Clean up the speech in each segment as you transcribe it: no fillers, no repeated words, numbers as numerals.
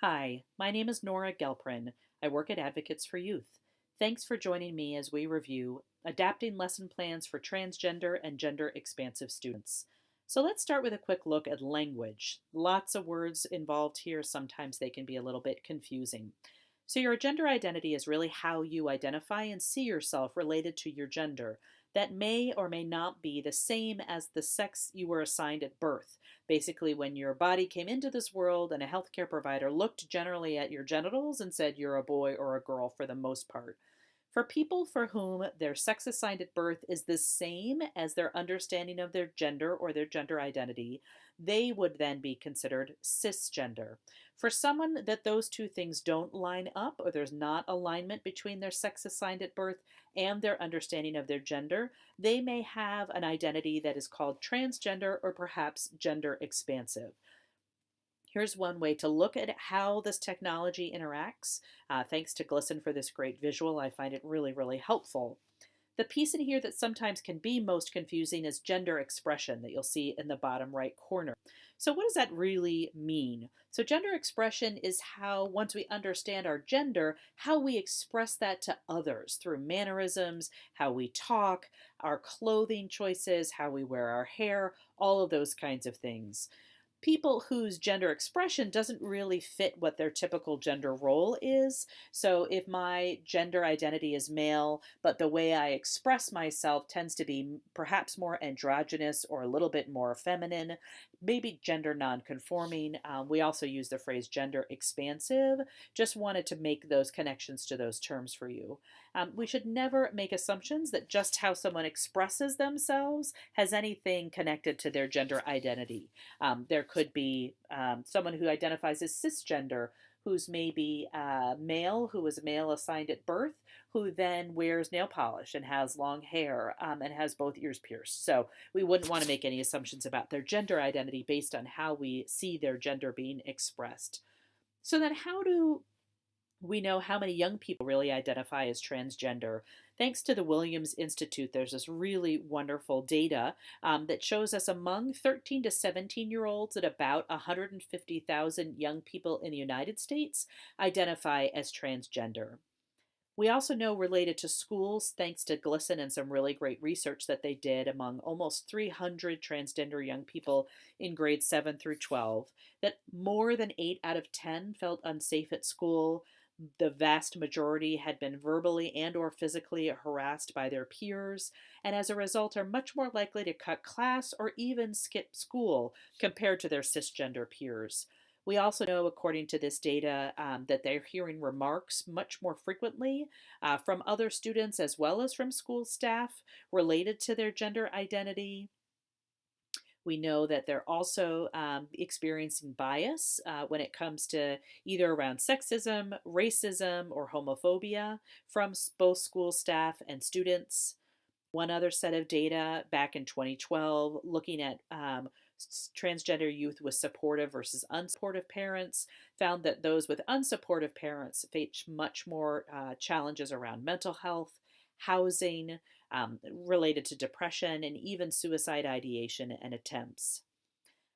Hi, my name is Nora Gelprin. I work at Advocates for Youth. Thanks for joining me as we review adapting lesson plans for transgender and gender expansive students. So let's start with a quick look at language. Lots of words involved here. Sometimes they can be a little bit confusing. So, your gender identity is really how you identify and see yourself related to your gender. That may or may not be the same as the sex you were assigned at birth. Basically, when your body came into this world and a healthcare provider looked generally at your genitals and said you're a boy or a girl for the most part. For people for whom their sex assigned at birth is the same as their understanding of their gender or their gender identity, they would then be considered cisgender. For someone that those two things don't line up, or there's not alignment between their sex assigned at birth and their understanding of their gender, they may have an identity that is called transgender or perhaps gender expansive. Here's one way to look at how this technology interacts. Thanks to Glisten for this great visual. I find it really, really helpful. The piece in here that sometimes can be most confusing is gender expression that you'll see in the bottom right corner. So what does that really mean? So gender expression is how, once we understand our gender, how we express that to others through mannerisms, how we talk, our clothing choices, how we wear our hair, all of those kinds of things. People whose gender expression doesn't really fit what their typical gender role is. So if my gender identity is male, but the way I express myself tends to be perhaps more androgynous or a little bit more feminine, maybe gender nonconforming. We also use the phrase gender expansive. Just wanted to make those connections to those terms for you. We should never make assumptions that just how someone expresses themselves has anything connected to their gender identity. There could be someone who identifies as cisgender, who's maybe male, who was male assigned at birth, who then wears nail polish and has long hair and has both ears pierced. So we wouldn't want to make any assumptions about their gender identity based on how we see their gender being expressed. So then how do we know how many young people really identify as transgender? Thanks to the Williams Institute, there's this really wonderful data that shows us among 13 to 17-year-olds that about 150,000 young people in the United States identify as transgender. We also know related to schools, thanks to Glisten and some really great research that they did among almost 300 transgender young people in grades 7 through 12, that more than 8 out of 10 felt unsafe at school. The vast majority had been verbally and or physically harassed by their peers, and as a result are much more likely to cut class or even skip school compared to their cisgender peers. We also know, according to this data, that they're hearing remarks much more frequently from other students as well as from school staff related to their gender identity. We know that they're also experiencing bias when it comes to either around sexism, racism, or homophobia from both school staff and students. One other set of data back in 2012 looking at transgender youth with supportive versus unsupportive parents found that those with unsupportive parents face much more challenges around mental health, housing, related to depression, and even suicide ideation and attempts.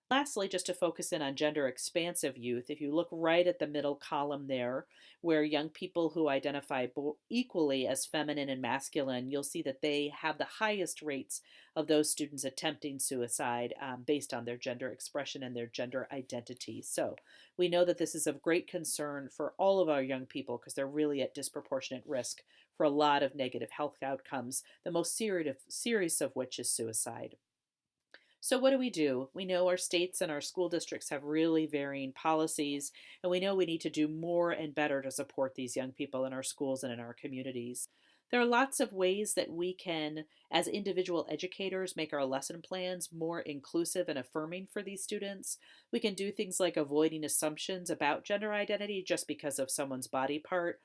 Lastly, just to focus in on gender expansive youth, if you look right at the middle column there, where young people who identify equally as feminine and masculine, you'll see that they have the highest rates of those students attempting suicide based on their gender expression and their gender identity. So we know that this is of great concern for all of our young people because they're really at disproportionate risk for a lot of negative health outcomes, the most serious of which is suicide. So, what do? We know our states and our school districts have really varying policies, and we know we need to do more and better to support these young people in our schools and in our communities. There are lots of ways that we can, as individual educators, make our lesson plans more inclusive and affirming for these students. We can do things like avoiding assumptions about gender identity just because of someone's body part.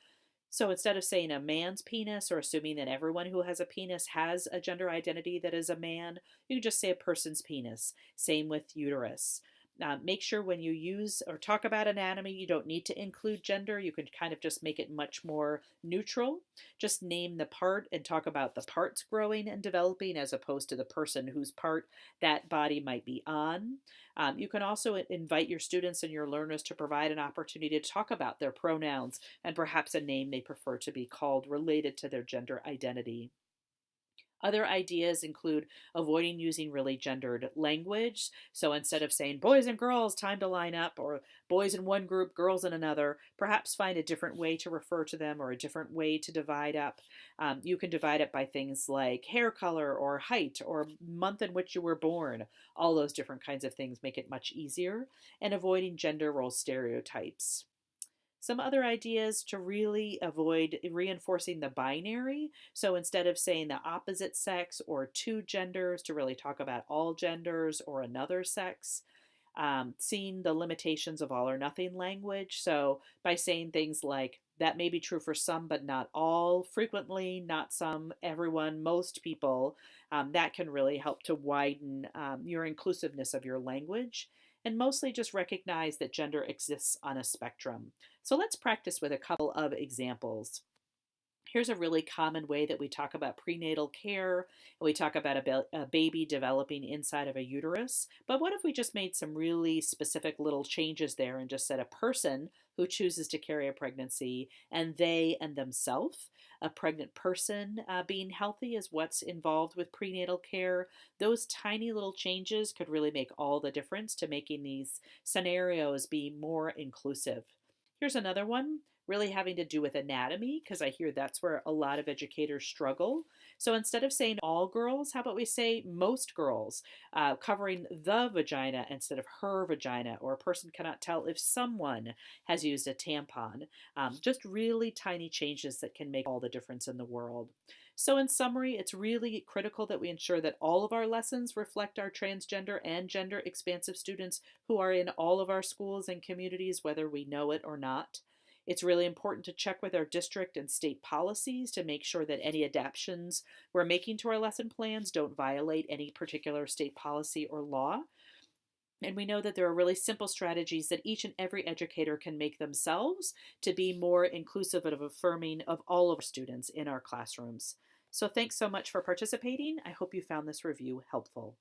So instead of saying a man's penis or assuming that everyone who has a penis has a gender identity that is a man, you can just say a person's penis. Same with uterus. Make sure when you use or talk about anatomy, you don't need to include gender. You can kind of just make it much more neutral. Just name the part and talk about the parts growing and developing as opposed to the person whose part that body might be on. You can also invite your students and your learners to provide an opportunity to talk about their pronouns and perhaps a name they prefer to be called related to their gender identity. Other ideas include avoiding using really gendered language. So instead of saying boys and girls, time to line up, or boys in one group, girls in another, perhaps find a different way to refer to them or a different way to divide up. You can divide it by things like hair color or height or month in which you were born. All those different kinds of things make it much easier. And avoiding gender role stereotypes. Some other ideas to really avoid reinforcing the binary. So instead of saying the opposite sex or two genders, to really talk about all genders or another sex. Seeing the limitations of all or nothing language. So by saying things like, that may be true for some, but not all, frequently, not some, everyone, most people, that can really help to widen your inclusiveness of your language. And mostly just recognize that gender exists on a spectrum. So let's practice with a couple of examples. Here's a really common way that we talk about prenatal care, and we talk about a baby developing inside of a uterus. But what if we just made some really specific little changes there and just said a person who chooses to carry a pregnancy and they and themselves, a pregnant person being healthy is what's involved with prenatal care. Those tiny little changes could really make all the difference to making these scenarios be more inclusive. Here's another one, really having to do with anatomy, because I hear that's where a lot of educators struggle. So instead of saying all girls, how about we say most girls, covering the vagina instead of her vagina, or a person cannot tell if someone has used a tampon. Just really tiny changes that can make all the difference in the world. So, in summary, it's really critical that we ensure that all of our lessons reflect our transgender and gender expansive students who are in all of our schools and communities, whether we know it or not. It's really important to check with our district and state policies to make sure that any adaptations we're making to our lesson plans don't violate any particular state policy or law. And we know that there are really simple strategies that each and every educator can make themselves to be more inclusive and affirming of all of our students in our classrooms. So thanks so much for participating. I hope you found this review helpful.